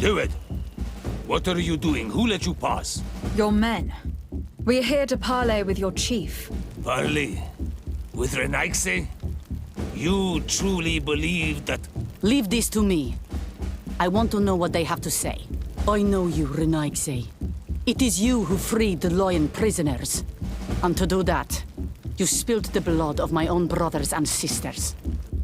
Do it! What are you doing? Who let you pass? Your men. We're here to parley with your chief. Parley? With Renaigse? You truly believe that... Leave this to me. I want to know what they have to say. I know you, Renaigse. It is you who freed the lion prisoners. And to do that, you spilled the blood of my own brothers and sisters.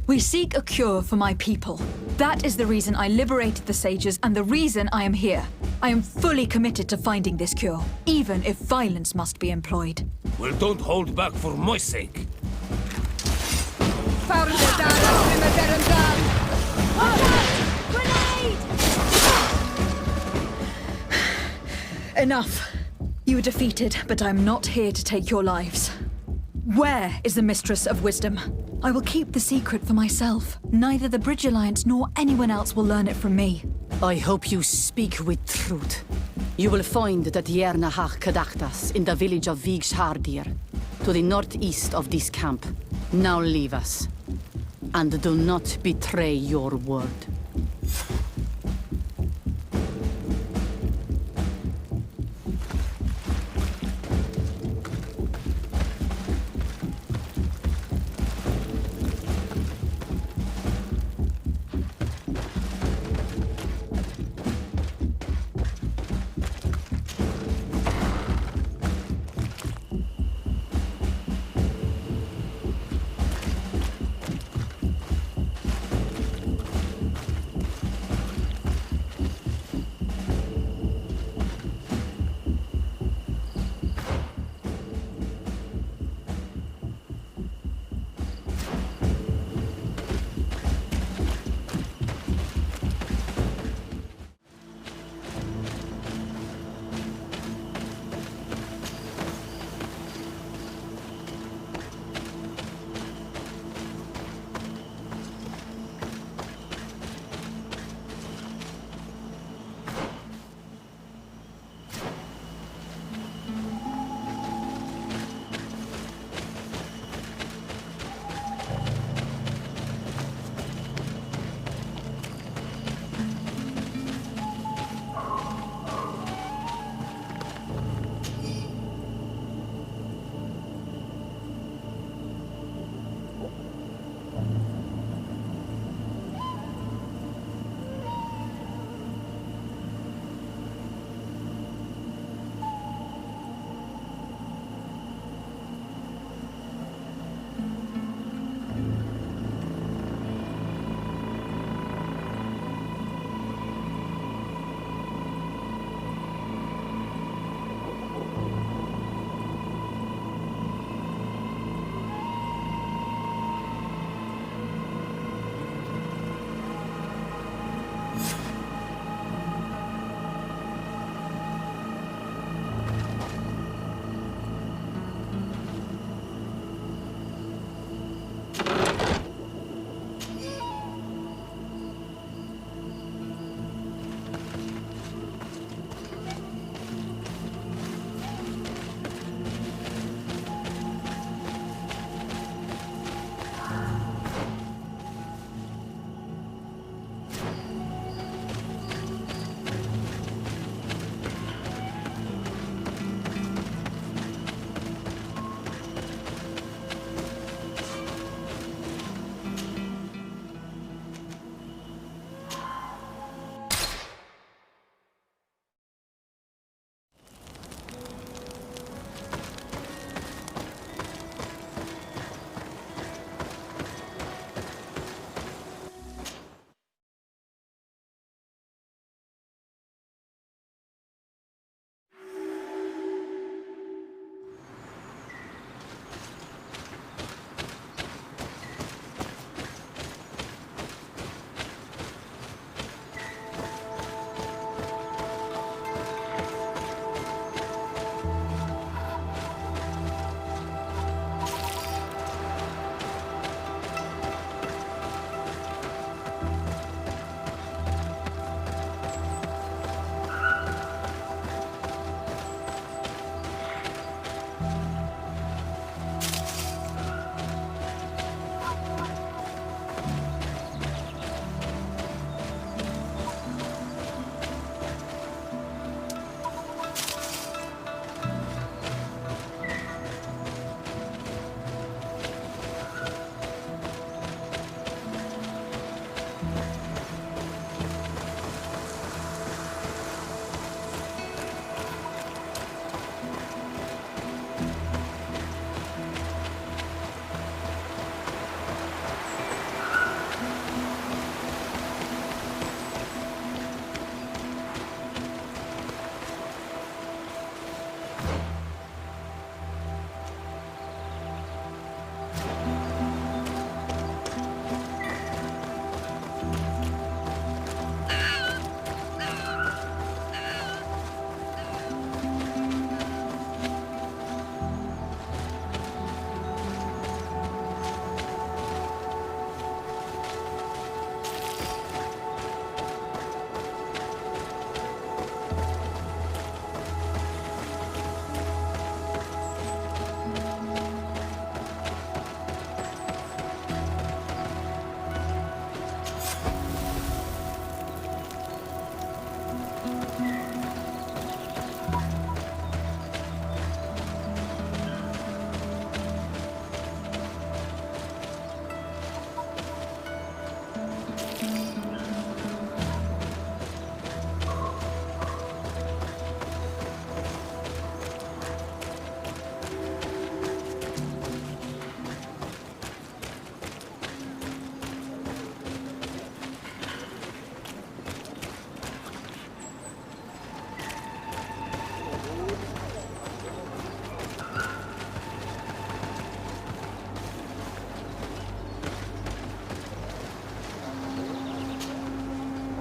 We seek a cure for my people. That is the reason I liberated the sages and the reason I am here. I am fully committed to finding this cure, even if violence must be employed. Well, don't hold back for my sake. Enough. You were defeated, but I'm not here to take your lives. Where is the Mistress of Wisdom? I will keep the secret for myself. Neither the Bridge Alliance nor anyone else will learn it from me. I hope you speak with truth. You will find the Tierna Kadaktas in the village of Vigshardir, to the northeast of this camp. Now leave us. And do not betray your word.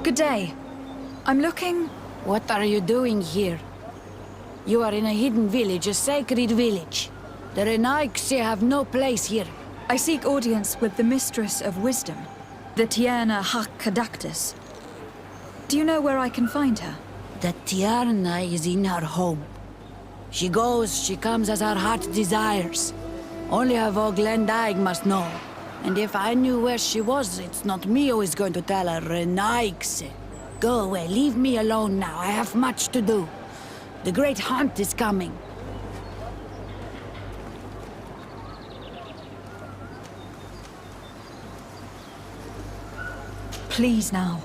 Good day. I'm looking... What are you doing here? You are in a hidden village, a sacred village. The Renaigse have no place here. I seek audience with the Mistress of Wisdom, the Tiana Kadactus. Do you know where I can find her? The Tiana is in her home. She goes, she comes as her heart desires. Only her Voglendaig must know. And if I knew where she was, it's not me who is going to tell her, Renaigse. Go away, leave me alone now. I have much to do. The great hunt is coming. Please now.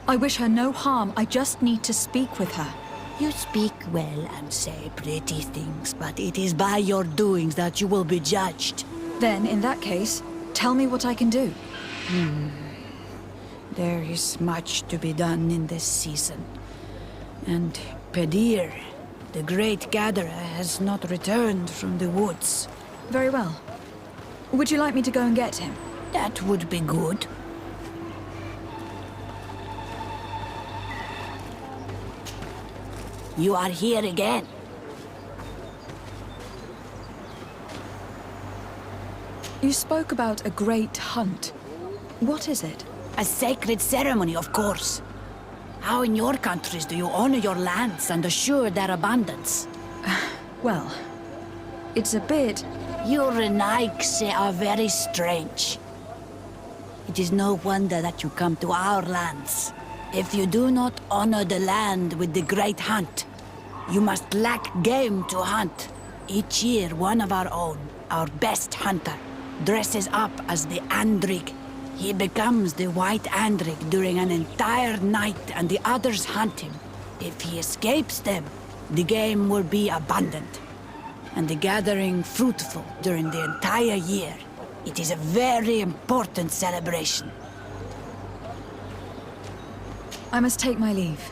I wish her no harm. I just need to speak with her. You speak well and say pretty things, but it is by your doings that you will be judged. Then, in that case, tell me what I can do. There is much to be done in this season. And Pedir, the great gatherer, has not returned from the woods. Very well. Would you like me to go and get him? That would be good. You are here again. You spoke about a great hunt. What is it? A sacred ceremony, of course. How in your countries do you honor your lands and assure their abundance? Well, it's a bit... Your Renaigse are very strange. It is no wonder that you come to our lands. If you do not honor the land with the great hunt, you must lack game to hunt. Each year, one of our own, our best hunter, dresses up as the Andrig. He becomes the White Andrig during an entire night and the others hunt him. If he escapes them, the game will be abundant, and the gathering fruitful during the entire year. It is a very important celebration. I must take my leave.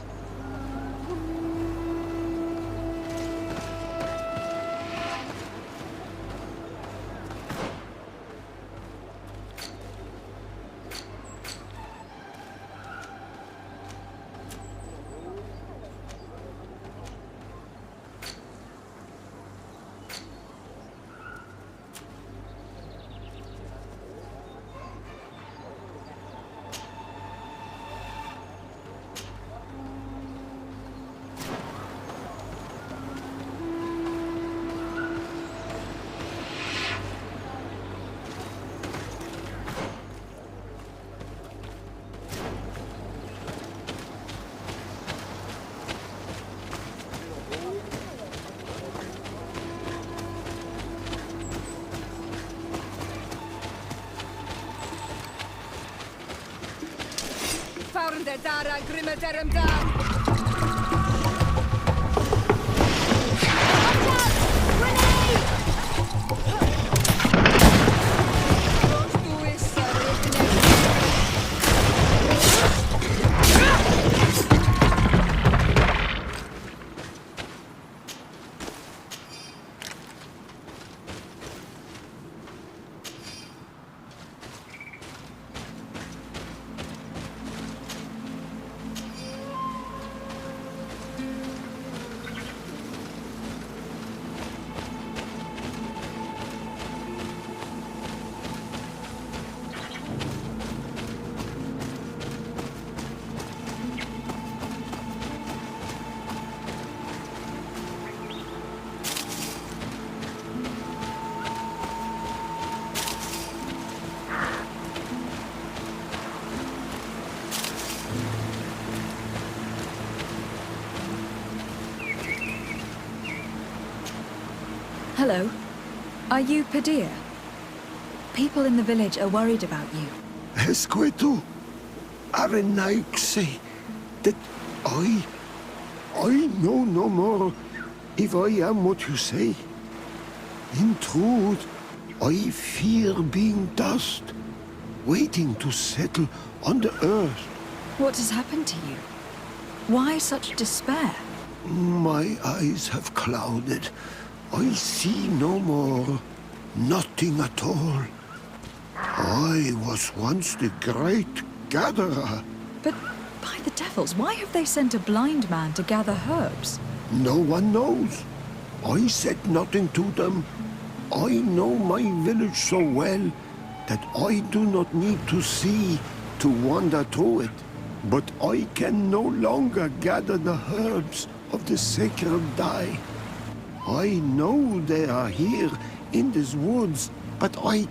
Farnde dara grimme derem dag. Hello. Are you Pedir? People in the village are worried about you. Esqueto, Arenaigse, that I know no more if I am what you say. In truth, I fear being dust, waiting to settle on the earth. What has happened to you? Why such despair? My eyes have clouded. I see no more, nothing at all. I was once the great gatherer. But By the devils, why have they sent a blind man to gather herbs? No one knows. I said nothing to them. I know my village so well that I do not need to see to wander through it. But I can no longer gather the herbs of the sacred dye. I know they are here in these woods, but I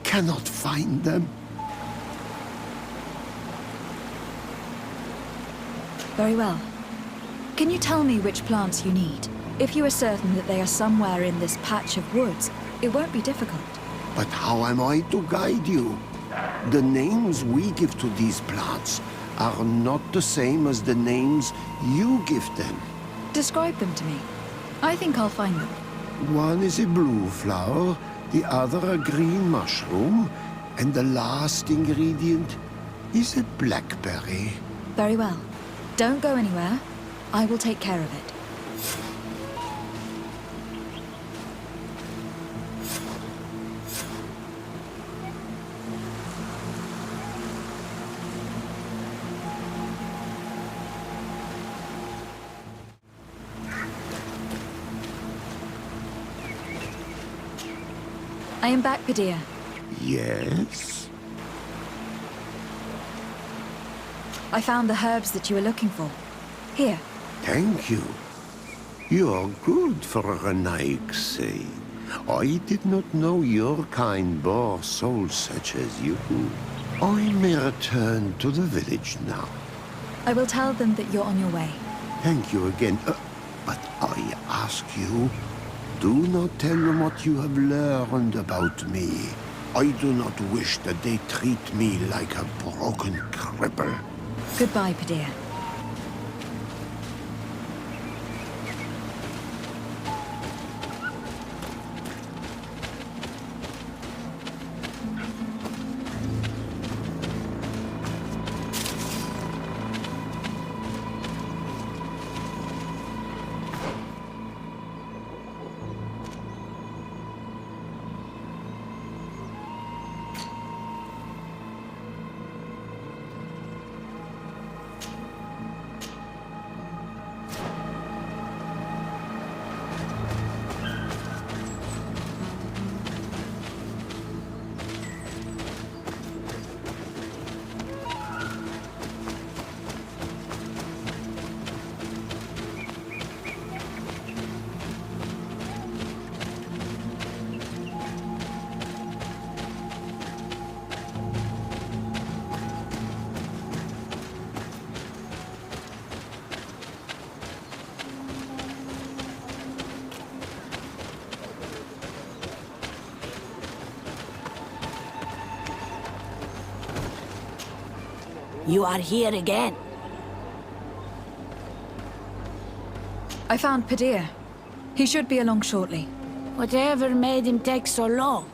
cannot find them. Very well. Can you tell me which plants you need? If you are certain that they are somewhere in this patch of woods, it won't be difficult. But how am I to guide you? The names we give to these plants are not the same as the names you give them. Describe them to me. I think I'll find them. One is a blue flower, the other a green mushroom, and the last ingredient is a blackberry. Very well. Don't go anywhere. I will take care of it. I am back, Padilla. Yes? I found the herbs that you were looking for. Here. Thank you. You're good for a Renaigse. I did not know your kind bore souls such as you. I may return to the village now. I will tell them that you're on your way. Thank you again. But I ask you, do not tell them what you have learned about me. I do not wish that they treat me like a broken cripple. Goodbye, Padilla. You are here again. I found Padilla. He should be along shortly. Whatever made him take so long?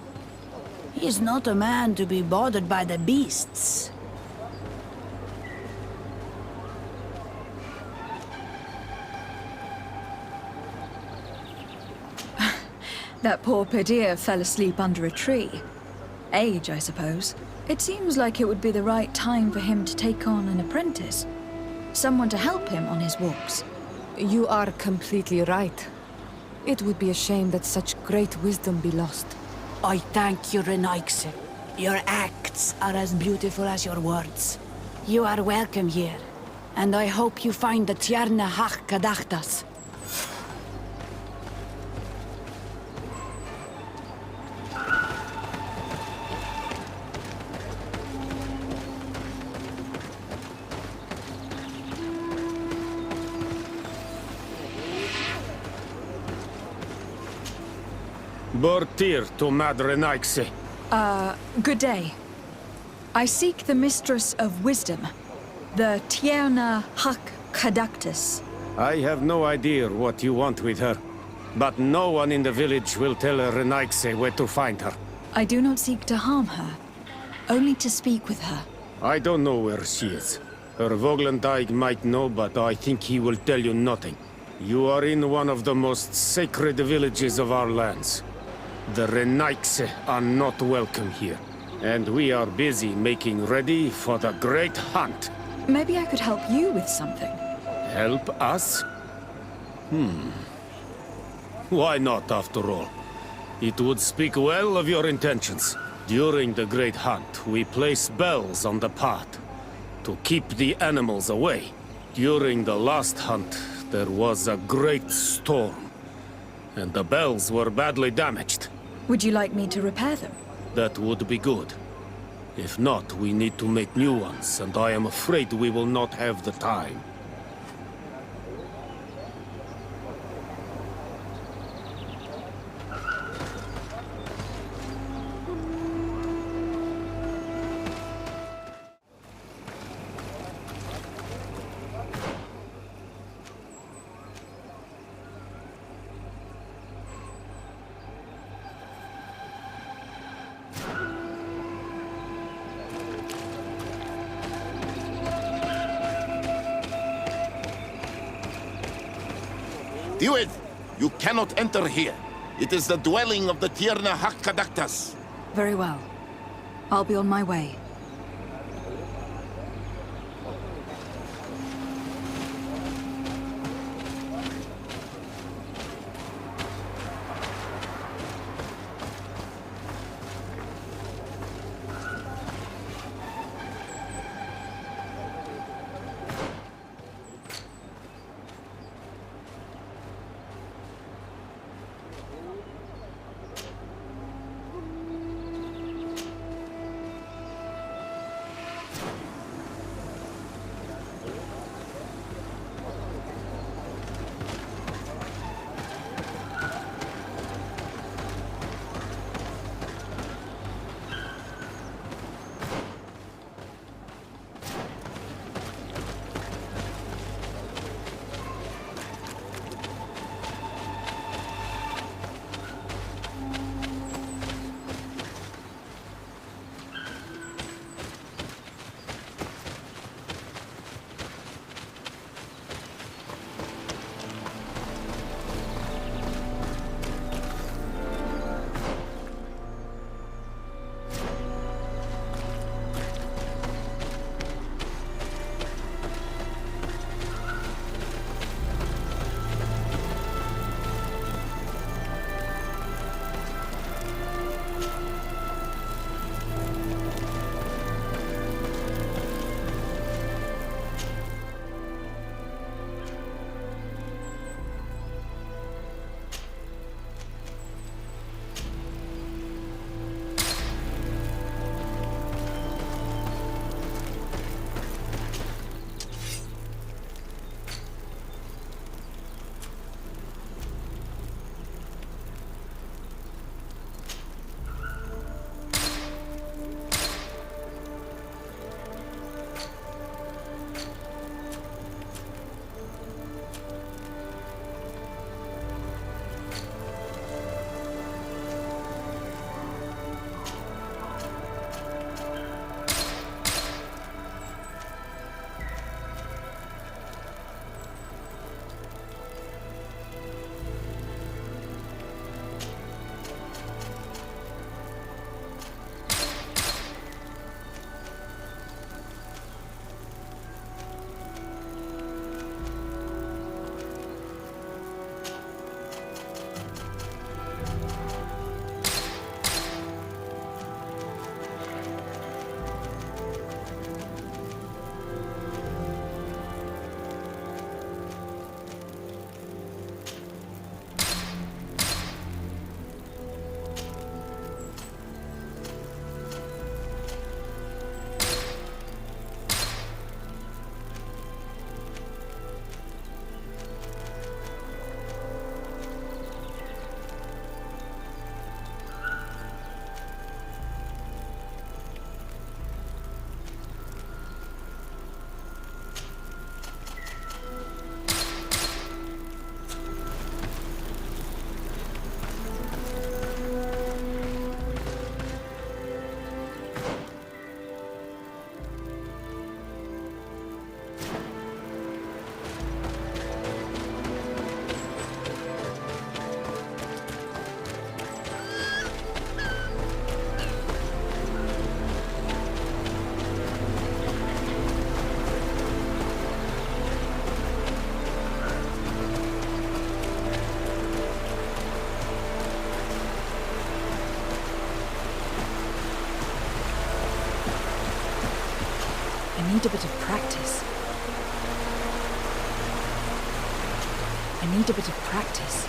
He is not a man to be bothered by the beasts. That poor Padilla fell asleep under a tree. Age, I suppose. It seems like it would be the right time for him to take on an apprentice. Someone to help him on his walks. You are completely right. It would be a shame that such great wisdom be lost. I thank you, Renaigse. Your acts are as beautiful as your words. You are welcome here, and I hope you find the Tierna Hach Kadachtas. Bortir to Madre Naixe. Good day. I seek the Mistress of Wisdom, the Tierna Hach Kadachtas. I have no idea what you want with her, but no one in the village will tell Renaixe where to find her. I do not seek to harm her, only to speak with her. I don't know where she is. Her Voglendyke might know, but I think he will tell you nothing. You are in one of the most sacred villages of our lands. The Renaixe are not welcome here, and we are busy making ready for the great hunt. Maybe I could help you with something. Help us? Why not, after all? It would speak well of your intentions. During the Great Hunt, we place bells on the path to keep the animals away. During the last hunt, there was a great storm, and the bells were badly damaged. Would you like me to repair them? That would be good. If not, we need to make new ones, and I am afraid we will not have the time. Duet, you cannot enter here. It is the dwelling of the Tierna Hakkadaktas. Very well. I'll be on my way. I need a bit of practice. I need a bit of practice.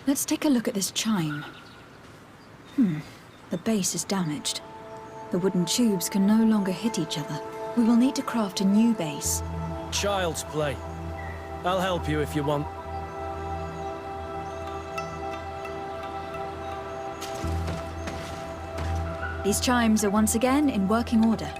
Let's take a look at this chime. The base is damaged. The wooden tubes can no longer hit each other. We will need to craft a new base. Child's play. I'll help you if you want. These chimes are once again in working order.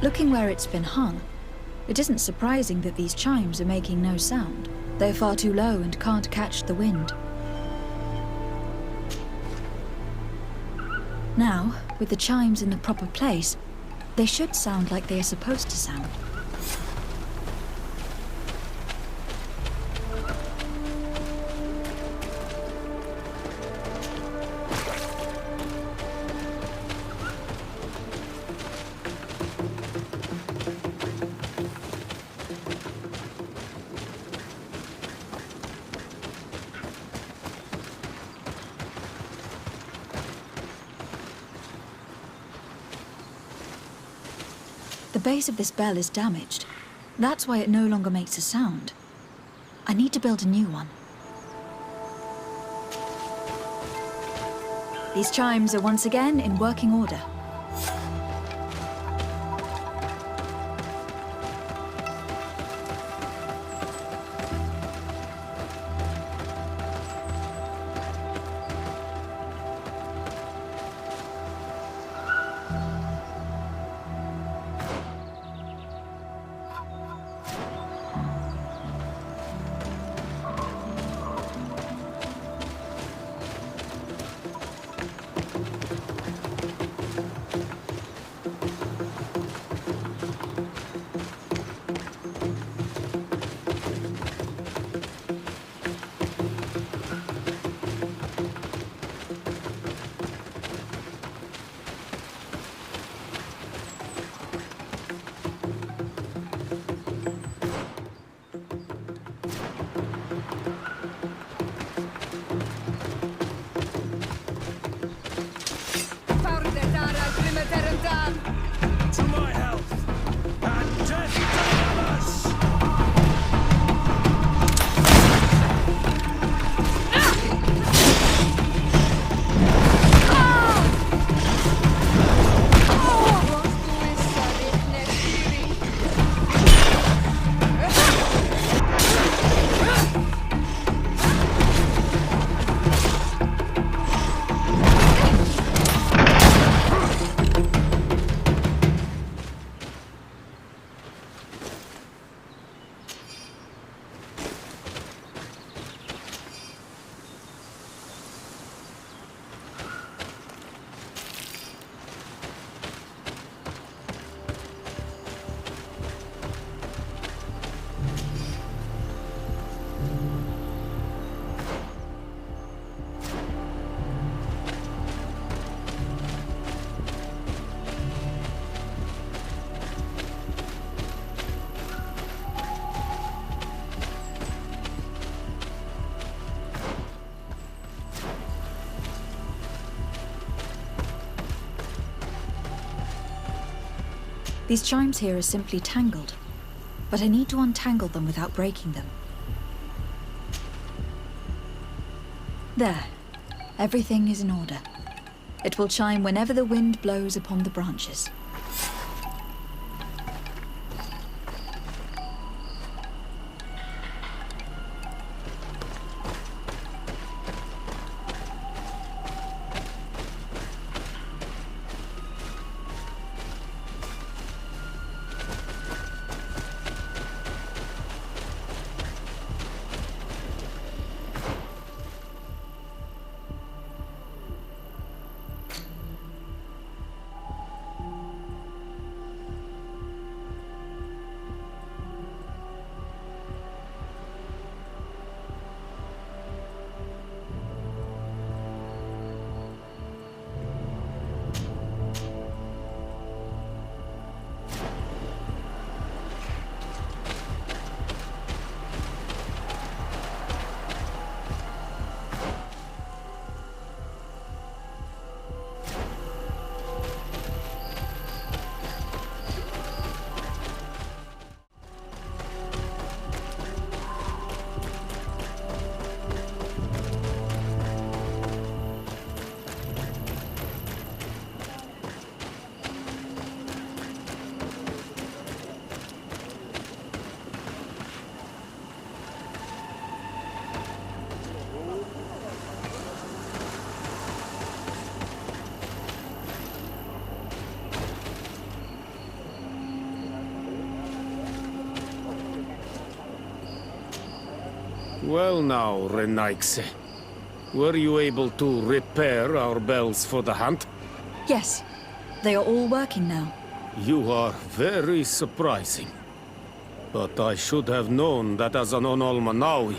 Looking where it's been hung, it isn't surprising that these chimes are making no sound. They're far too low and can't catch the wind. Now, with the chimes in the proper place, they should sound like they are supposed to sound. The base of this bell is damaged. That's why it no longer makes a sound. I need to build a new one. These chimes are once again in working order. To my health, and death to us! These chimes here are simply tangled, but I need to untangle them without breaking them. There. Everything is in order. It will chime whenever the wind blows upon the branches. Well now, Renaikse. Were you able to repair our bells for the hunt? Yes, they are all working now. You are very surprising. But I should have known that as an Onolmanawi,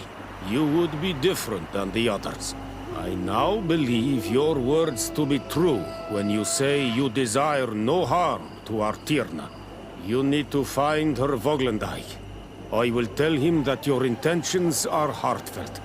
you would be different than the others. I now believe your words to be true when you say you desire no harm to our Tierna. You need to find her Voglendijk. I will tell him that your intentions are heartfelt.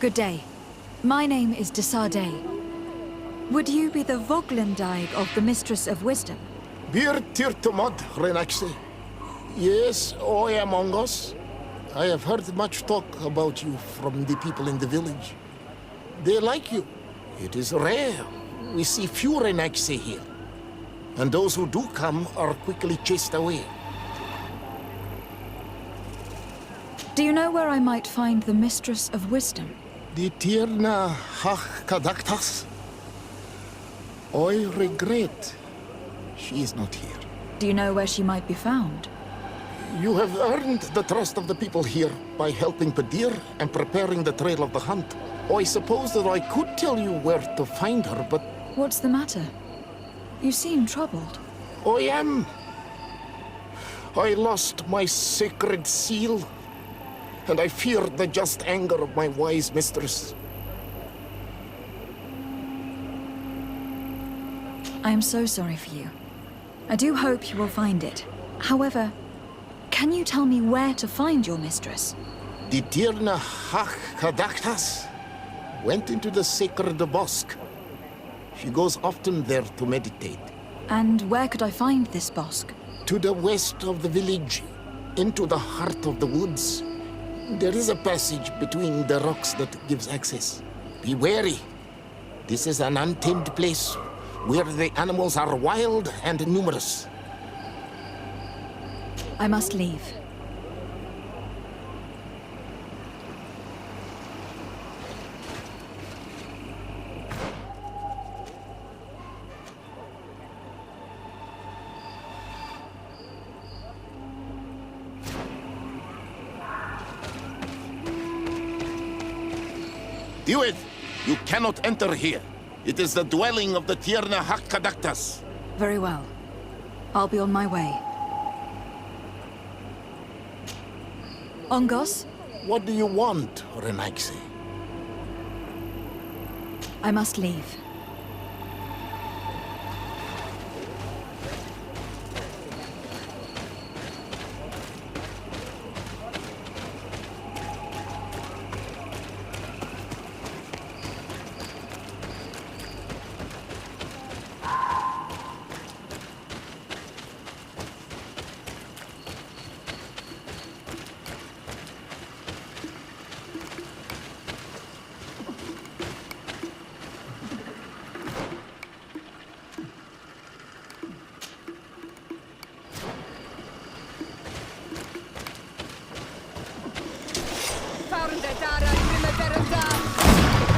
Good day. My name is Desade. Would you be the Voglendijk of the Mistress of Wisdom? Bir tirtumad, Renaxe. Yes, I am Ongos. I have heard much talk about you from the people in the village. They like you. It is rare. We see few Renaxe here. And those who do come are quickly chased away. Do you know where I might find the Mistress of Wisdom? The Tierna Hach Kadaktas? I regret she is not here. Do you know where she might be found? You have earned the trust of the people here by helping Padir and preparing the trail of the hunt. I suppose that I could tell you where to find her, but... What's the matter? You seem troubled. I am. I lost my sacred seal, and I fear the just anger of my wise mistress. I am so sorry for you. I do hope you will find it. However, can you tell me where to find your mistress? The Tierna Hach Kadaktas went into the sacred bosque. She goes often there to meditate. And where could I find this bosque? To the west of the village, into the heart of the woods. There is a passage between the rocks that gives access. Be wary. This is an untamed place where the animals are wild and numerous. I must leave. Do it! You cannot enter here. It is the dwelling of the Tierna Hakkadaktas. Very well. I'll be on my way. Ongos, What do you want, Renaikse? I must leave.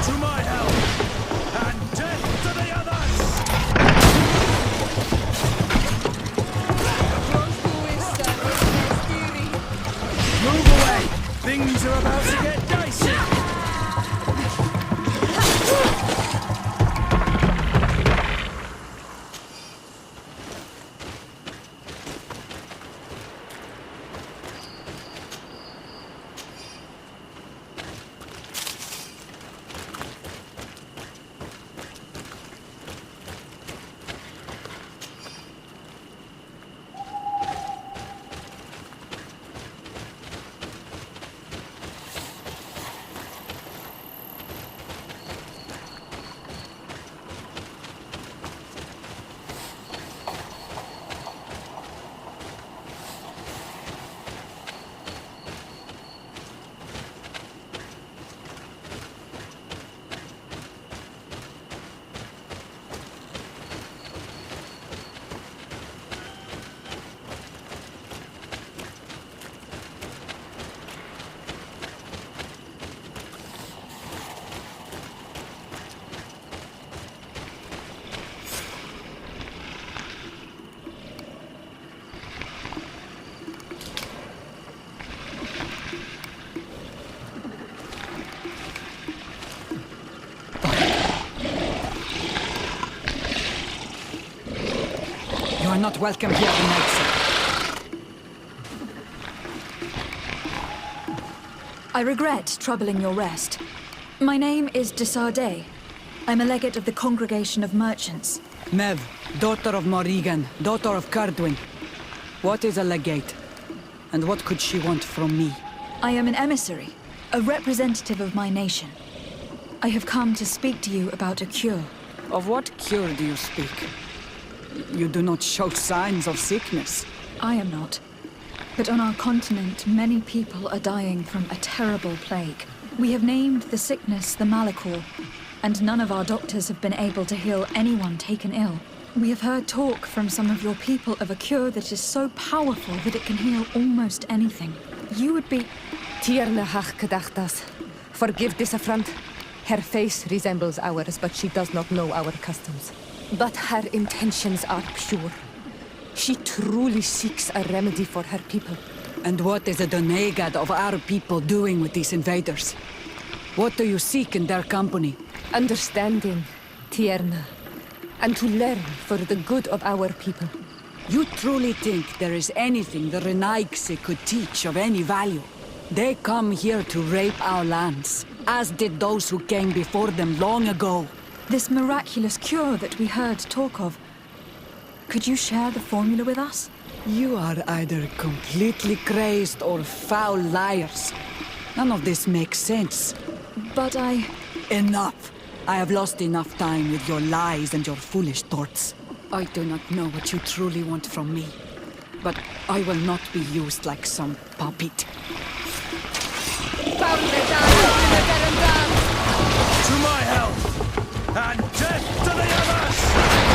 To my help! And death to the others! Move away! Things are about to get dicey! are not welcome here tonight. I regret troubling your rest. My name is Desardet. I'm a legate of the Congregation of Merchants. Mev, daughter of Morrigan, daughter of Cardwin. What is a legate? And what could she want from me? I am an emissary, a representative of my nation. I have come to speak to you about a cure. Of what cure do you speak? You do not show signs of sickness. I am not. But on our continent, many people are dying from a terrible plague. We have named the sickness the Malikor, and none of our doctors have been able to heal anyone taken ill. We have heard talk from some of your people of a cure that is so powerful that it can heal almost anything. You would be... Tierna hach kadachtas. Forgive this affront. Her face resembles ours, but she does not know our customs. But her intentions are pure. She truly seeks a remedy for her people. And what is the Donegad of our people doing with these invaders? What do you seek in their company? Understanding, Tierna, and to learn for the good of our people. You truly think there is anything the Renaigse could teach of any value? They come here to rape our lands, as did those who came before them long ago. This miraculous cure that we heard talk of. Could you share the formula with us? You are either completely crazed or foul liars. None of this makes sense. But I... Enough! I have lost enough time with your lies and your foolish thoughts. I do not know what you truly want from me, but I will not be used like some puppet. To my help! And death to the others!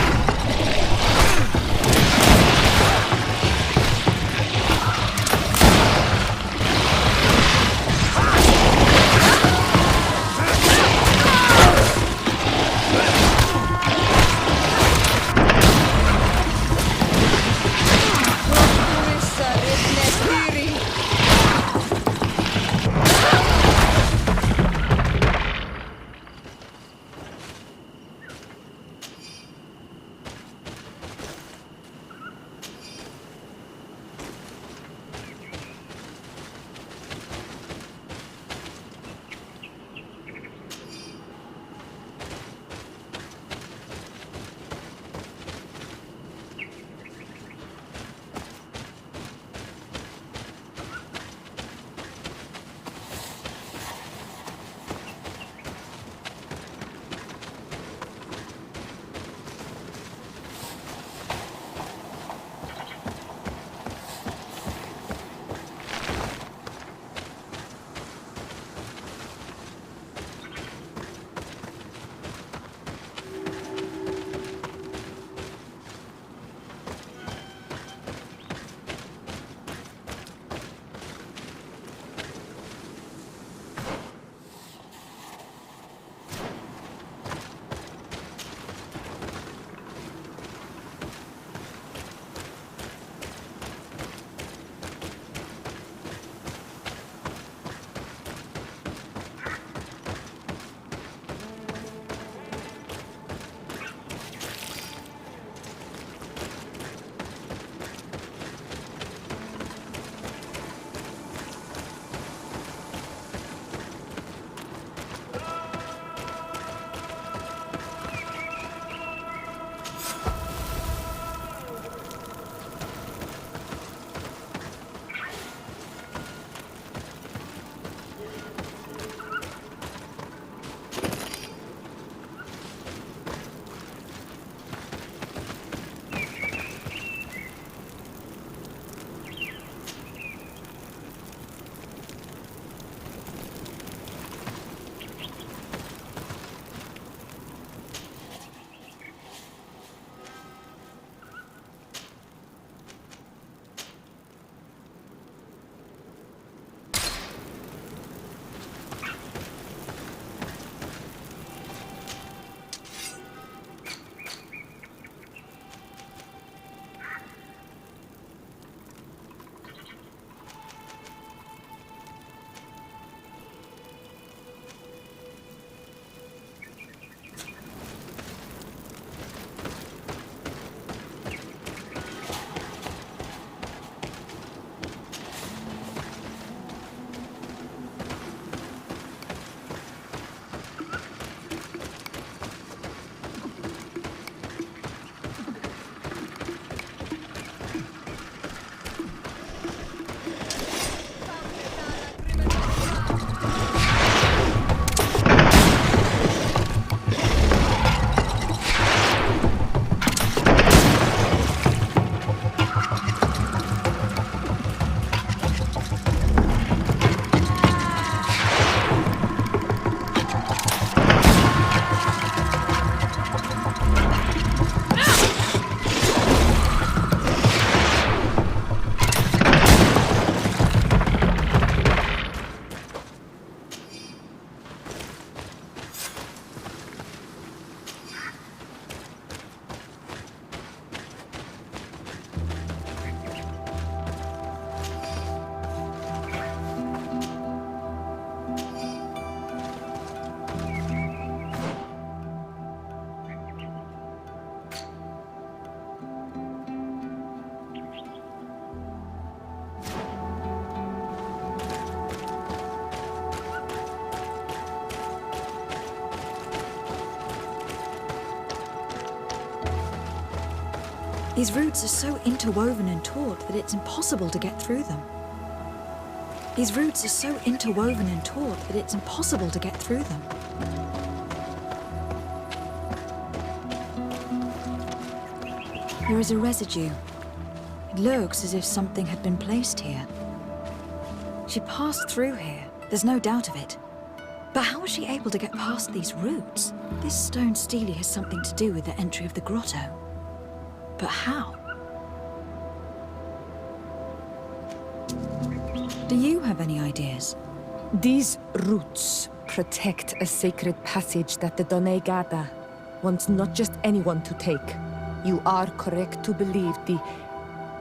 These roots are so interwoven and taut that it's impossible to get through them. These roots are so interwoven and taut that it's impossible to get through them. There is a residue. It looks as if something had been placed here. She passed through here, there's no doubt of it. But how was she able to get past these roots? This stone stele has something to do with the entry of the grotto. But how? Do you have any ideas? These roots protect a sacred passage that the Donegada wants not just anyone to take. You are correct to believe the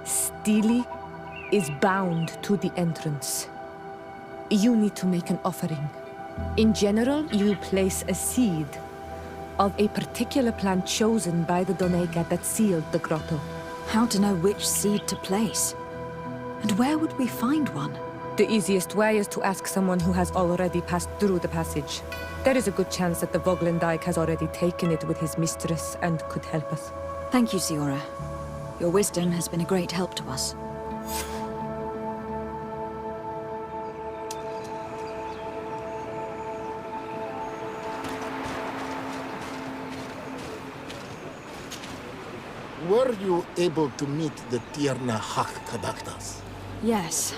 stele is bound to the entrance. You need to make an offering. In general, you place a seed of a particular plant chosen by the Donega that sealed the grotto. How to know which seed to place? And where would we find one? The easiest way is to ask someone who has already passed through the passage. There is a good chance that the Voglendike has already taken it with his mistress and could help us. Thank you, Siora. Your wisdom has been a great help to us. Were you able to meet the Tierna Kadaktas? Yes,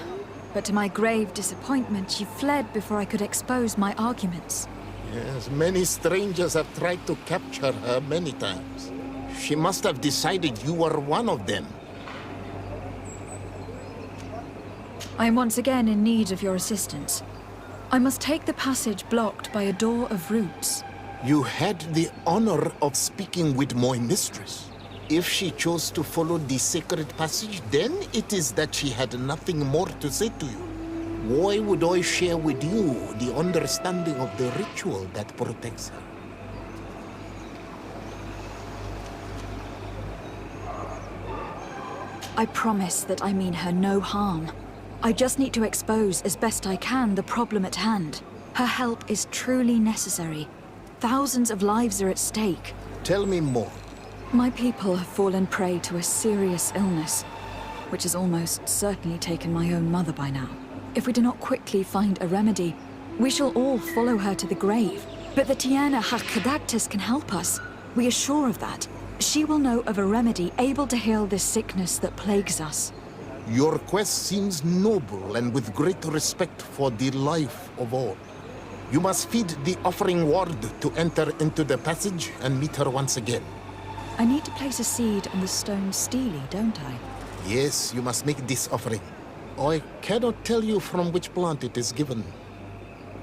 but to my grave disappointment, she fled before I could expose my arguments. Yes, many strangers have tried to capture her many times. She must have decided you were one of them. I am once again in need of your assistance. I must take the passage blocked by a door of roots. You had the honor of speaking with my mistress. If she chose to follow the sacred passage, then it is that she had nothing more to say to you. Why would I share with you the understanding of the ritual that protects her? I promise that I mean her no harm. I just need to expose as best I can the problem at hand. Her help is truly necessary. Thousands of lives are at stake. Tell me more. My people have fallen prey to a serious illness, which has almost certainly taken my own mother by now. If we do not quickly find a remedy, we shall all follow her to the grave. But the Tiena Kadaktas can help us. We are sure of that. She will know of a remedy able to heal this sickness that plagues us. Your quest seems noble and with great respect for the life of all. You must feed the offering ward to enter into the passage and meet her once again. I need to place a seed on the stone stele, don't I? Yes, you must make this offering. I cannot tell you from which plant it is given,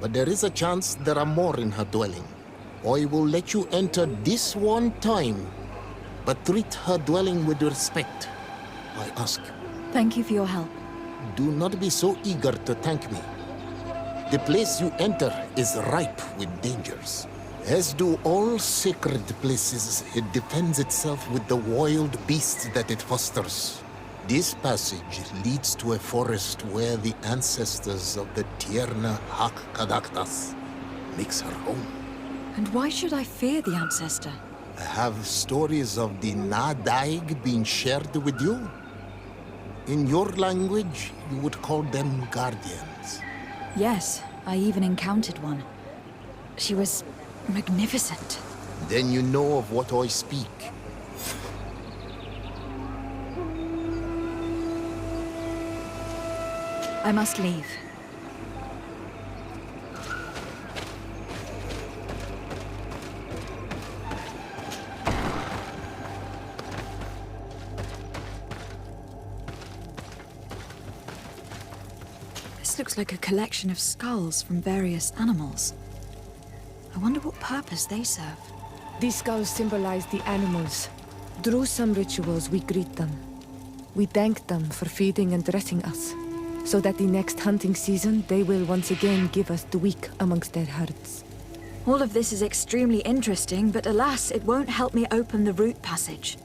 but there is a chance there are more in her dwelling. I will let you enter this one time, but treat her dwelling with respect, I ask. Thank you for your help. Do not be so eager to thank me. The place you enter is ripe with dangers. As do all sacred places, it defends itself with the wild beasts that it fosters. This passage leads to a forest where the ancestors of the Tierna Kadaktas makes her home. And why should I fear the ancestor? Have stories of the Nadaig been shared with you? In your language, you would call them guardians. Yes, I even encountered one. She was magnificent. Then you know of what I speak. I must leave. This looks like a collection of skulls from various animals. I wonder what purpose they serve. These skulls symbolize the animals. Through some rituals, we greet them. We thank them for feeding and dressing us, so that the next hunting season, they will once again give us the weak amongst their herds. All of this is extremely interesting, but alas, it won't help me open the root passage.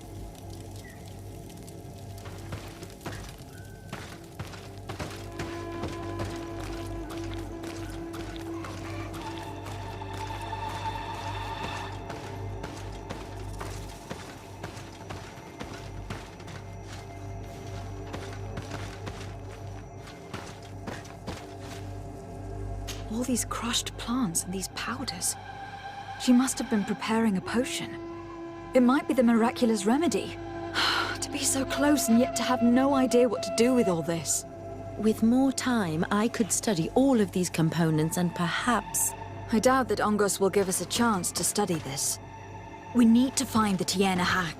All these crushed plants and these powders. She must have been preparing a potion. It might be the miraculous remedy. To be so close and yet to have no idea what to do with all this. With more time, I could study all of these components and perhaps... I doubt that Ongos will give us a chance to study this. We need to find the Tiena hack.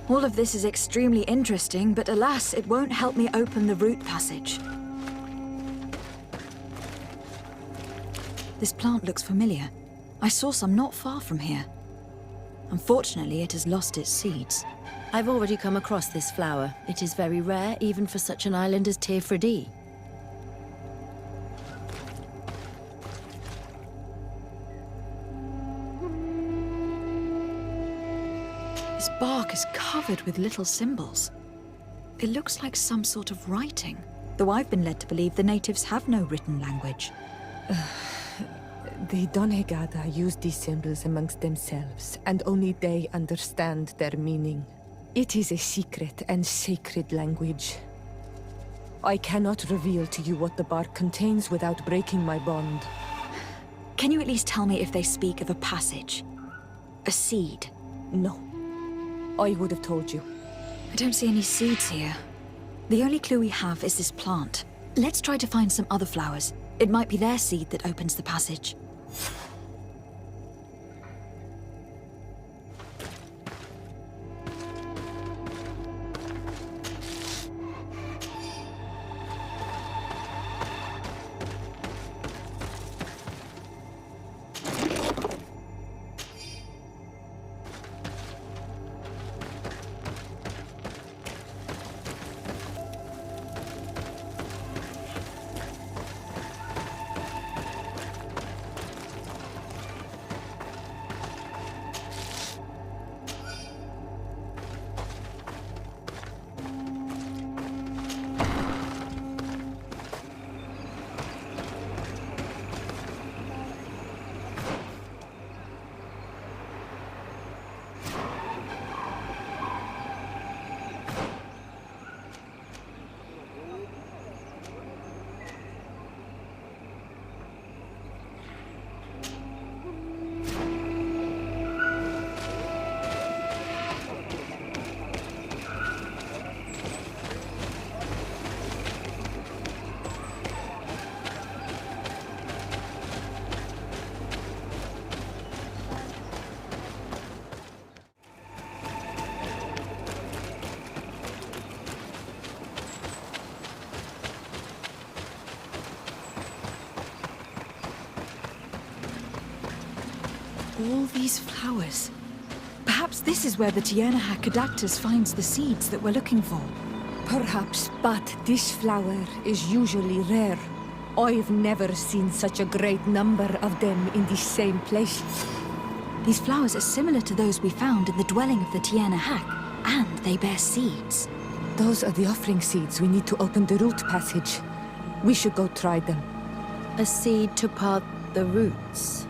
All of this is extremely interesting, but alas, it won't help me open the root passage. This plant looks familiar. I saw some not far from here. Unfortunately, it has lost its seeds. I've already come across this flower. It is very rare, even for such an island as Teofredi. This bark is covered with little symbols. It looks like some sort of writing, though I've been led to believe the natives have no written language. The Donegada use these symbols amongst themselves, and only they understand their meaning. It is a secret and sacred language. I cannot reveal to you what the bark contains without breaking my bond. Can you at least tell me if they speak of a passage? A seed? No. I would have told you. I don't see any seeds here. The only clue we have is this plant. Let's try to find some other flowers. It might be their seed that opens the passage. All these flowers. Perhaps this is where the Tiena Cadactus finds the seeds that we're looking for. Perhaps, but this flower is usually rare. I've never seen such a great number of them in the same place. These flowers are similar to those we found in the dwelling of the Tiena hack, and they bear seeds. Those are the offering seeds we need to open the root passage. We should go try them. A seed to part the roots.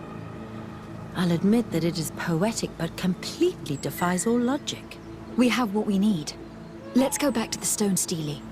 I'll admit that it is poetic, but completely defies all logic. We have what we need. Let's go back to the stone stele.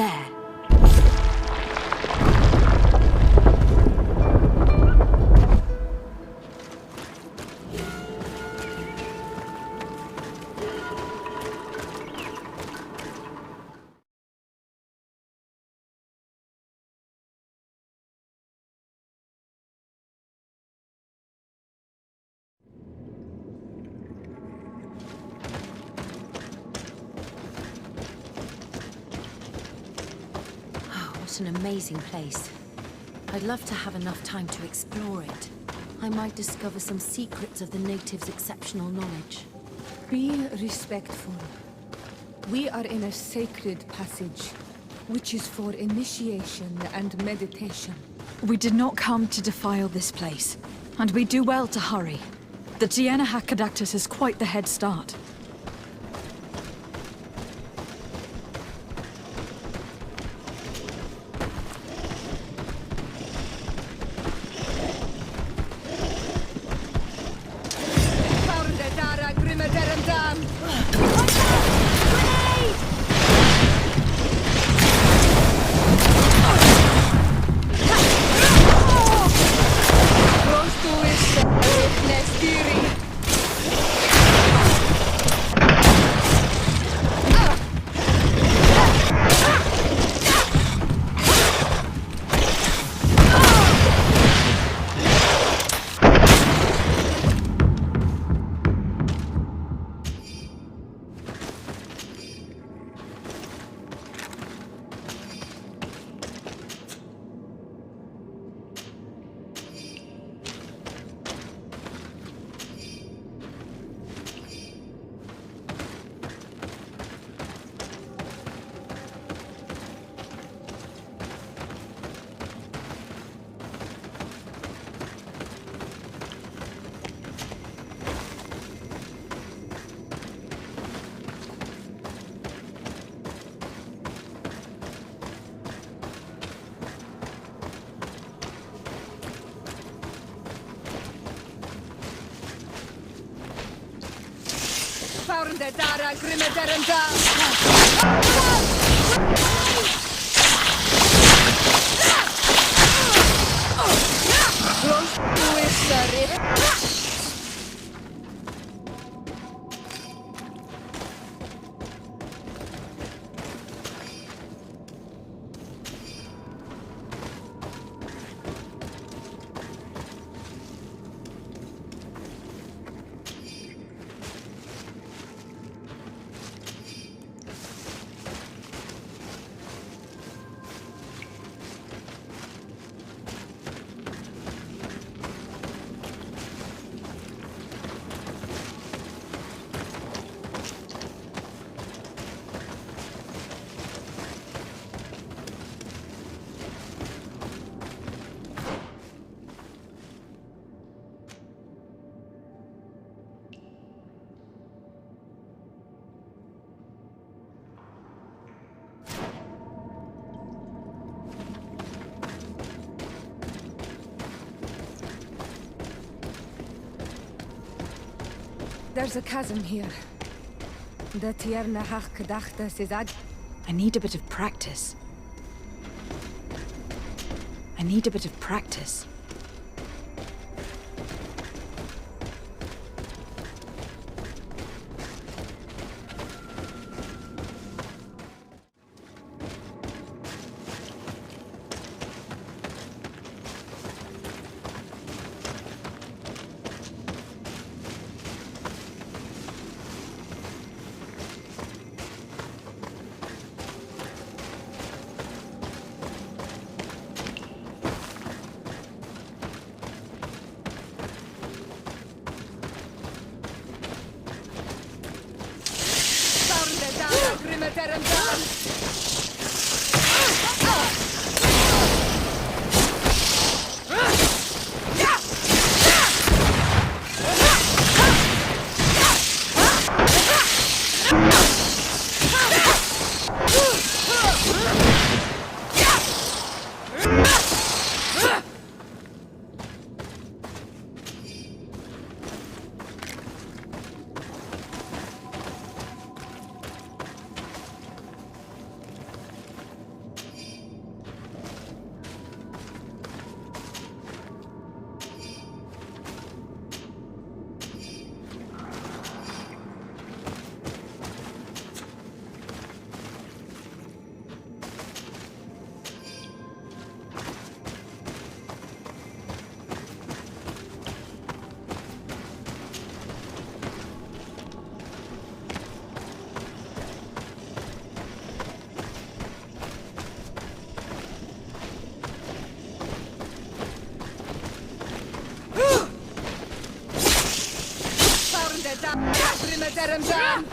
there. What an amazing place. I'd love to have enough time to explore it. I might discover some secrets of the natives' exceptional knowledge. Be respectful. We are in a sacred passage, which is for initiation and meditation. We did not come to defile this place, and we do well to hurry. The Tiena Hakkadactus has quite the head start. There's a chasm here. The Tiena Hakkadactus is at... I need a bit of practice. I need a bit of practice. darum dam!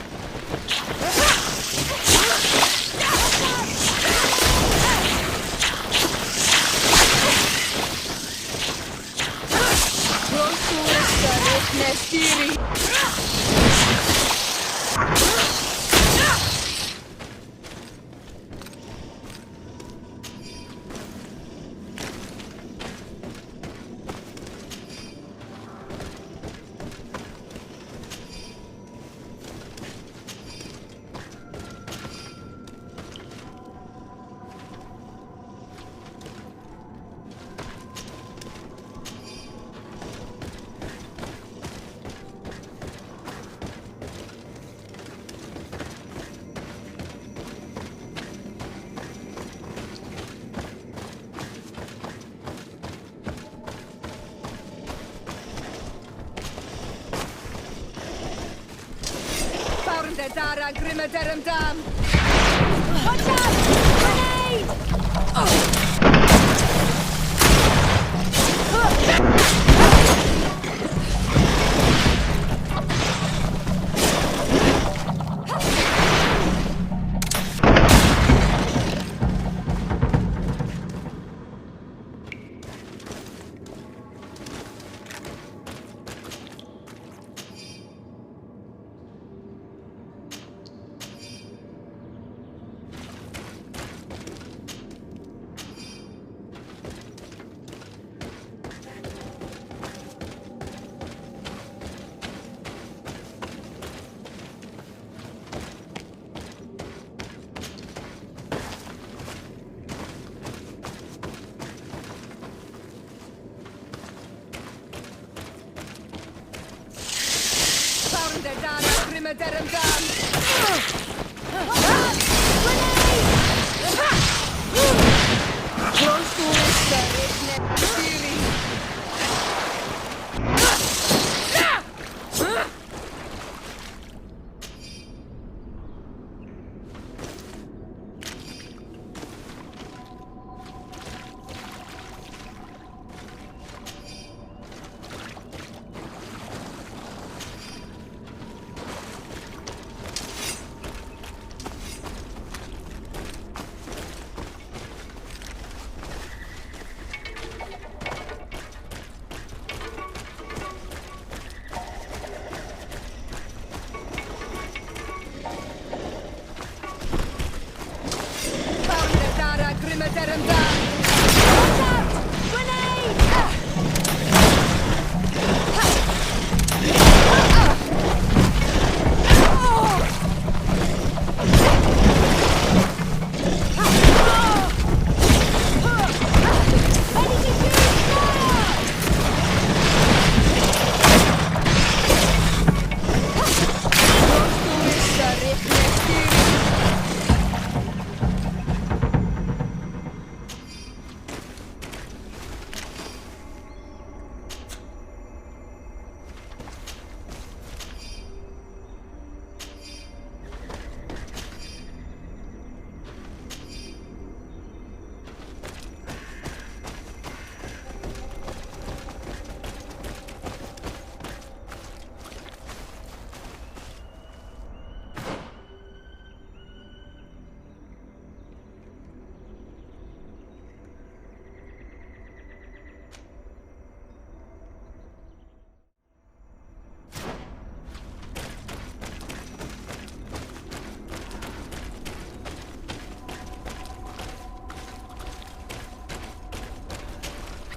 Dara grimme darum dam! Watch out! Grenade! Dara grimme darum dam! Close to it,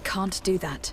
Can't do that.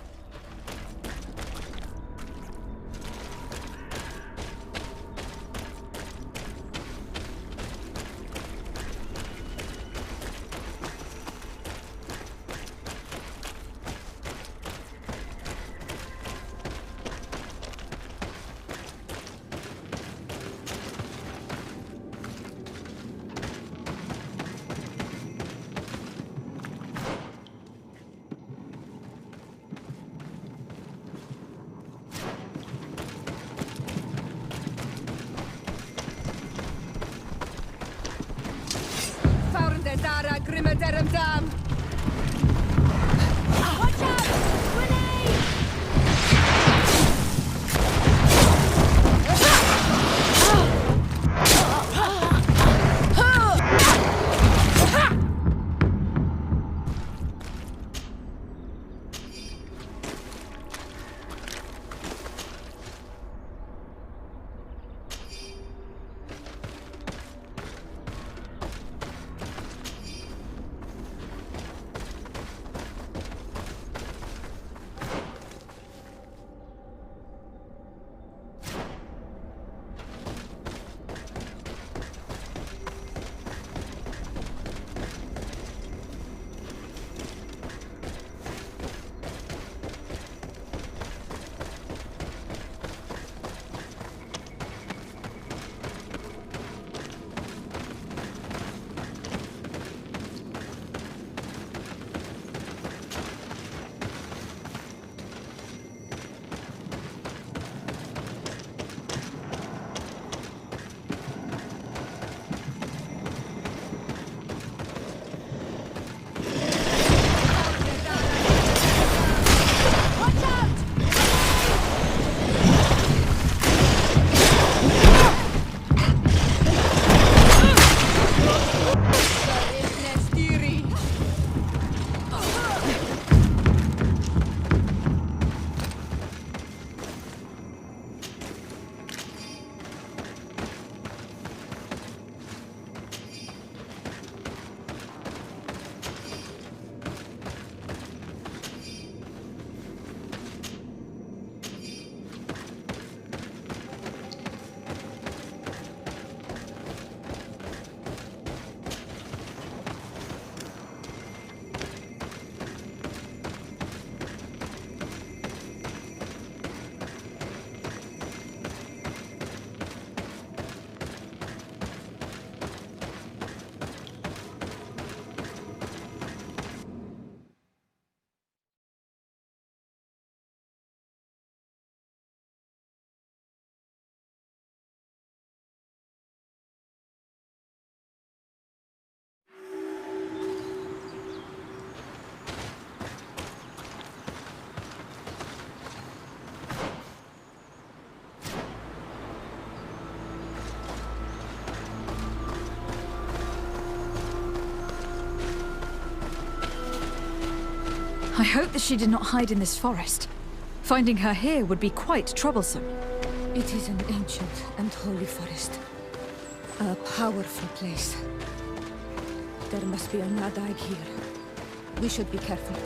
Dara grimme darum dam! Watch out! Grenade! I hope that she did not hide in this forest. Finding her here would be quite troublesome. It is an ancient and holy forest. A powerful place. There must be a Nadaig here. We should be careful.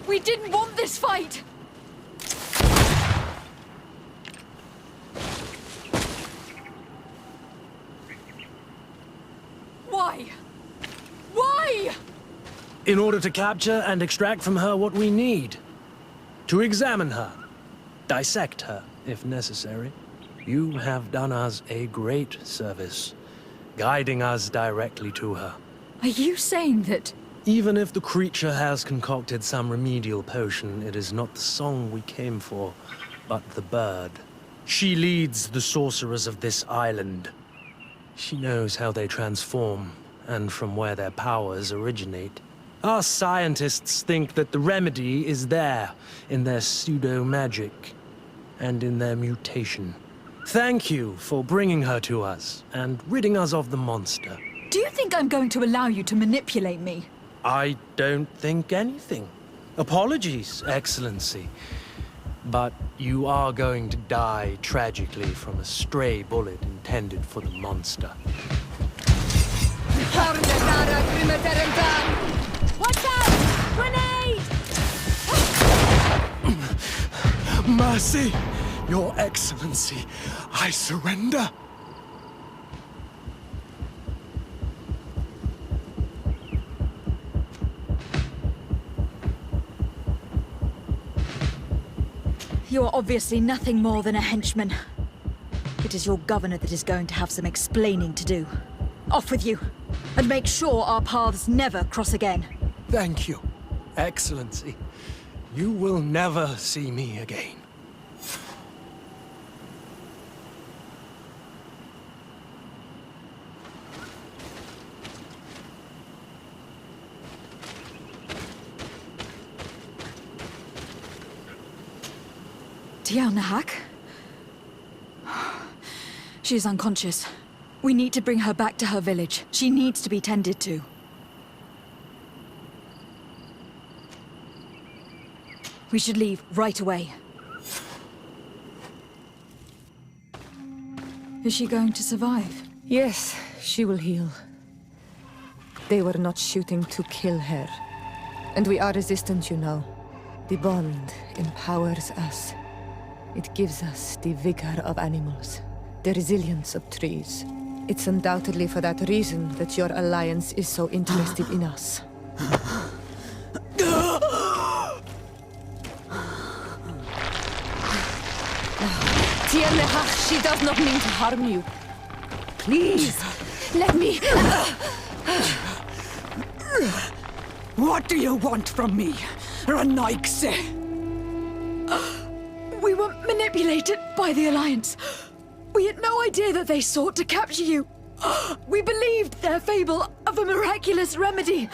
We didn't want this fight! Why? Why? In order to capture and extract from her what we need. To examine her. Dissect her, if necessary. You have done us a great service, guiding us directly to her. Are you saying that Even if the creature has concocted some remedial potion, it is not the song we came for, but the bird. She leads the sorcerers of this island. She knows how they transform, and from where their powers originate. Our scientists think that the remedy is there, in their pseudo-magic, and in their mutation. Thank you for bringing her to us, and ridding us of the monster. Do you think I'm going to allow you to manipulate me? I don't think anything. Apologies, Excellency. But you are going to die tragically from a stray bullet intended for the monster. Watch out! Grenade! Mercy, Your Excellency, I surrender. You are obviously nothing more than a henchman. It is your governor that is going to have some explaining to do. Off with you, and make sure our paths never cross again. Thank you, Excellency. You will never see me again. Tiana. She is unconscious. We need to bring her back to her village. She needs to be tended to. We should leave right away. Is she going to survive? Yes, she will heal. They were not shooting to kill her. And we are resistant, you know. The bond empowers us. It gives us the vigor of animals, the resilience of trees. It's undoubtedly for that reason that your alliance is so interested in us. Tiana, she does not mean to harm you. Please, let me... What do you want from me, Ranaikse? We were manipulated by the Alliance. We had no idea that they sought to capture you. We believed their fable of a miraculous remedy.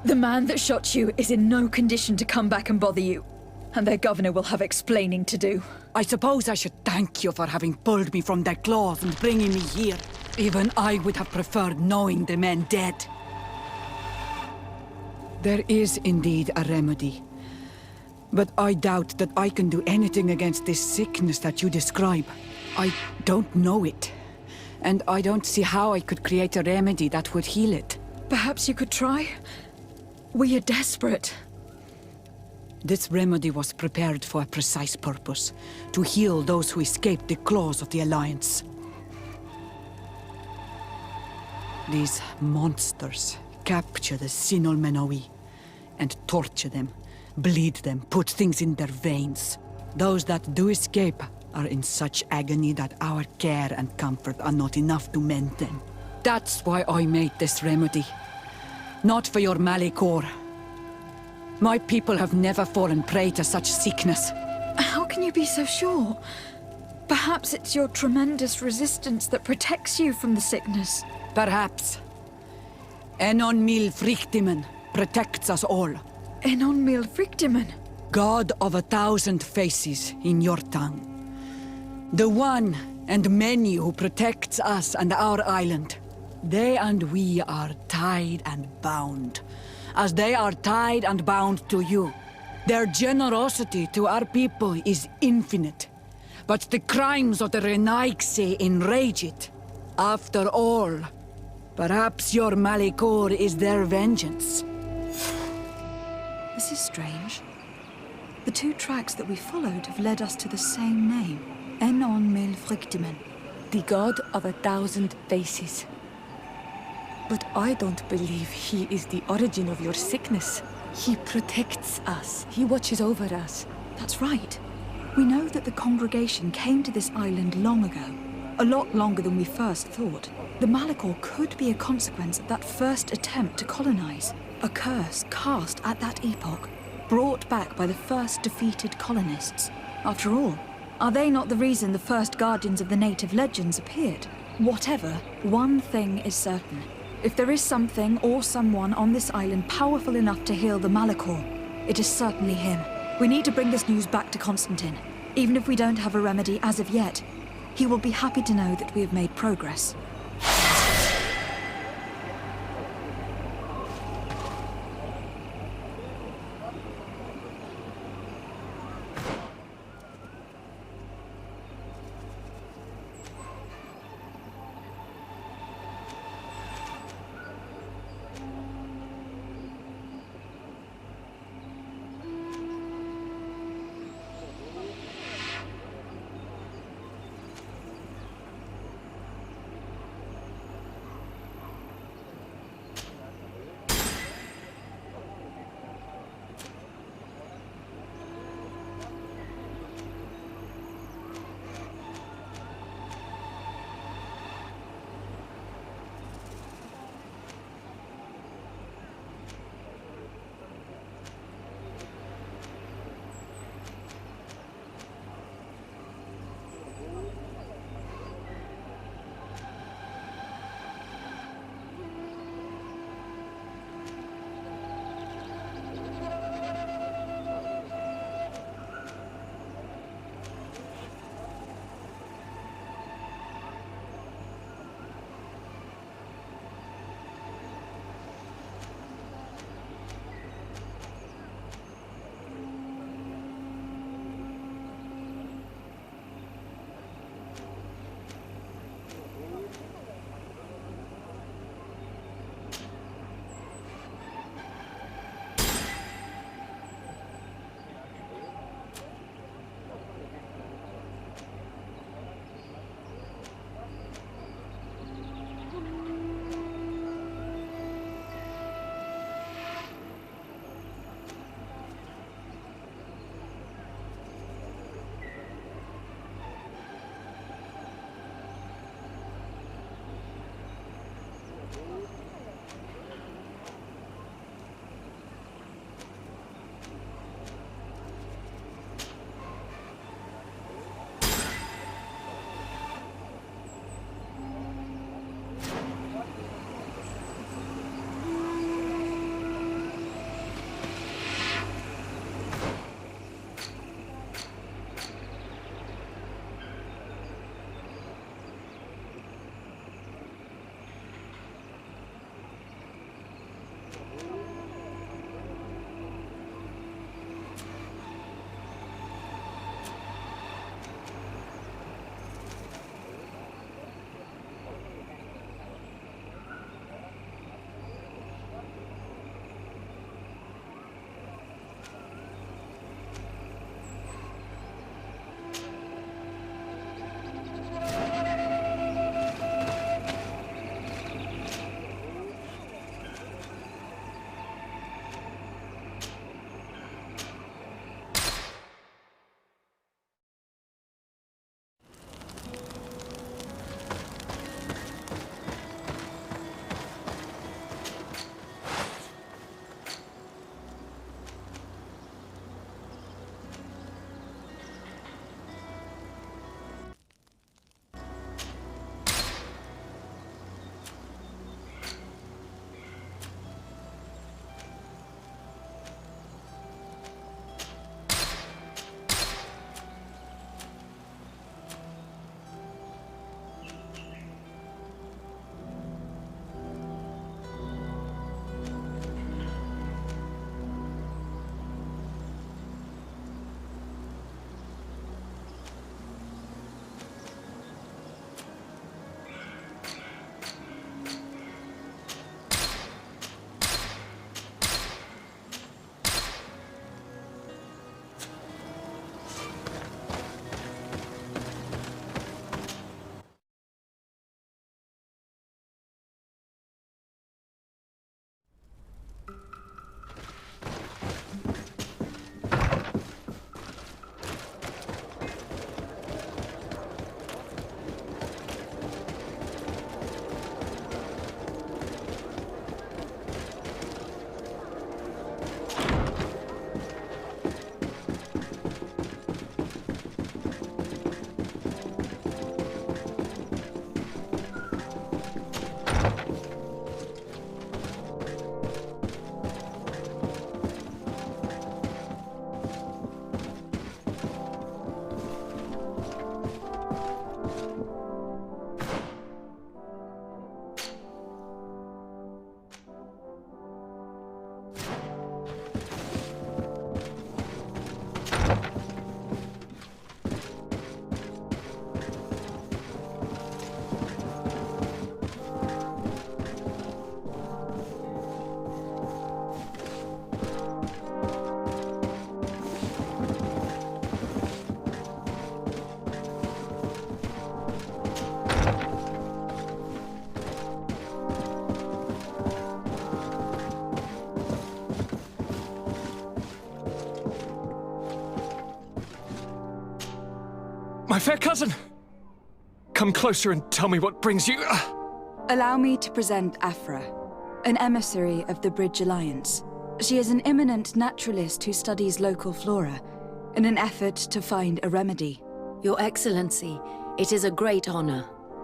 The man that shot you is in no condition to come back and bother you, and their governor will have explaining to do. I suppose I should thank you for having pulled me from their claws and bringing me here. Even I would have preferred knowing the men dead. There is indeed a remedy. But I doubt that I can do anything against this sickness that you describe. I don't know it. And I don't see how I could create a remedy that would heal it. Perhaps you could try? We are desperate. This remedy was prepared for a precise purpose. To heal those who escaped the claws of the Alliance. These monsters capture the Sinol Menoi and torture them. Bleed them, put things in their veins. Those that do escape are in such agony that our care and comfort are not enough to mend them. That's why I made this remedy. Not for your Malikor. My people have never fallen prey to such sickness. How can you be so sure? Perhaps it's your tremendous resistance that protects you from the sickness. Perhaps. Enon Mil Frictimen protects us all. Enon Mil Frictimen? God of 1,000 faces in your tongue. The one and many who protects us and our island. They and we are tied and bound, as they are tied and bound to you. Their generosity to our people is infinite, but the crimes of the Renaikse enrage it. After all, perhaps your Malikor is their vengeance. This is strange. The two tracks that we followed have led us to the same name. Enon Mil Frictimen. The god of 1,000 faces. But I don't believe he is the origin of your sickness. He protects us. He watches over us. That's right. We know that the congregation came to this island long ago. A lot longer than we first thought. The Malachor could be a consequence of that first attempt to colonize. A curse cast at that epoch, brought back by the first defeated colonists. After all, are they not the reason the first guardians of the native legends appeared? Whatever, one thing is certain. If there is something or someone on this island powerful enough to heal the Malachor, it is certainly him. We need to bring this news back to Constantine. Even if we don't have a remedy as of yet, he will be happy to know that we have made progress. My fair cousin! Come closer and tell me what brings you... Allow me to present Afra, an emissary of the Bridge Alliance. She is an eminent naturalist who studies local flora in an effort to find a remedy. Your Excellency, it is a great honor.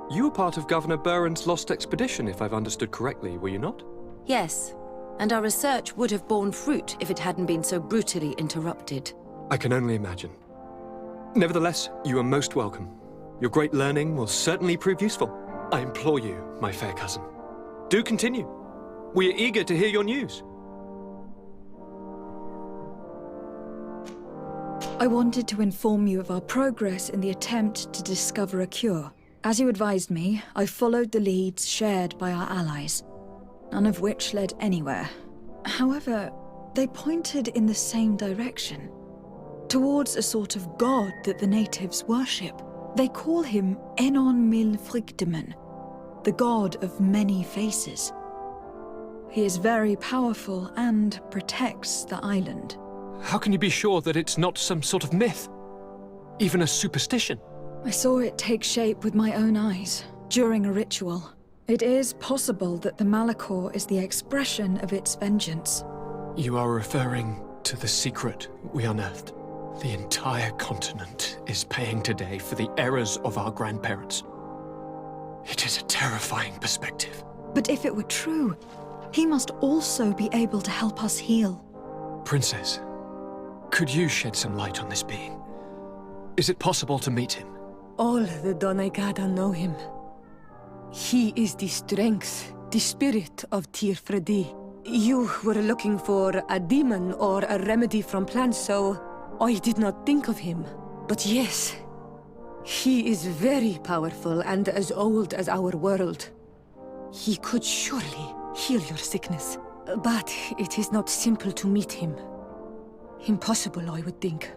You were part of Governor Buren's lost expedition, if I've understood correctly, were you not? Yes, and our research would have borne fruit if it hadn't been so brutally interrupted. I can only imagine. Nevertheless, you are most welcome. Your great learning will certainly prove useful. I implore you, my fair cousin. Do continue. We are eager to hear your news. I wanted to inform you of our progress in the attempt to discover a cure. As you advised me, I followed the leads shared by our allies, none of which led anywhere. However, they pointed in the same direction, towards a sort of god that the natives worship. They call him Enon Mil Frigdeman, the god of many faces. He is very powerful and protects the island. How can you be sure that it's not some sort of myth? Even a superstition? I saw it take shape with my own eyes, during a ritual. It is possible that the Malachor is the expression of its vengeance. You are referring to the secret we unearthed. The entire continent is paying today for the errors of our grandparents. It is a terrifying perspective. But if it were true, he must also be able to help us heal. Princess, could you shed some light on this being? Is it possible to meet him? All the Doneigada know him. He is the strength, the spirit of Tirfredi. You were looking for a demon or a remedy from plants, so I did not think of him. But yes, he is very powerful and as old as our world. He could surely heal your sickness. But it is not simple to meet him. Impossible, I would think.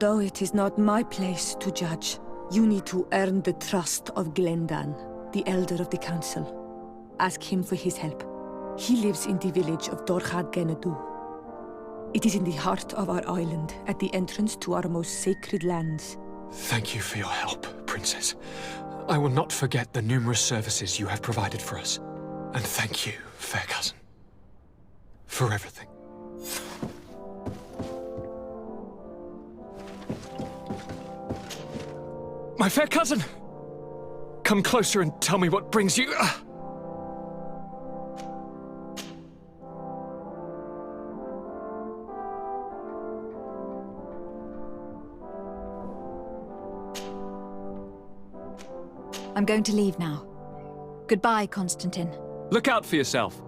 Though it is not my place to judge, you need to earn the trust of Glendan, the Elder of the Council. Ask him for his help. He lives in the village of Dorchad Genadu. It is in the heart of our island, at the entrance to our most sacred lands. Thank you for your help, Princess. I will not forget the numerous services you have provided for us. And thank you, fair cousin, for everything. My fair cousin! Come closer and tell me what brings you... I'm going to leave now. Goodbye, Constantine. Look out for yourself.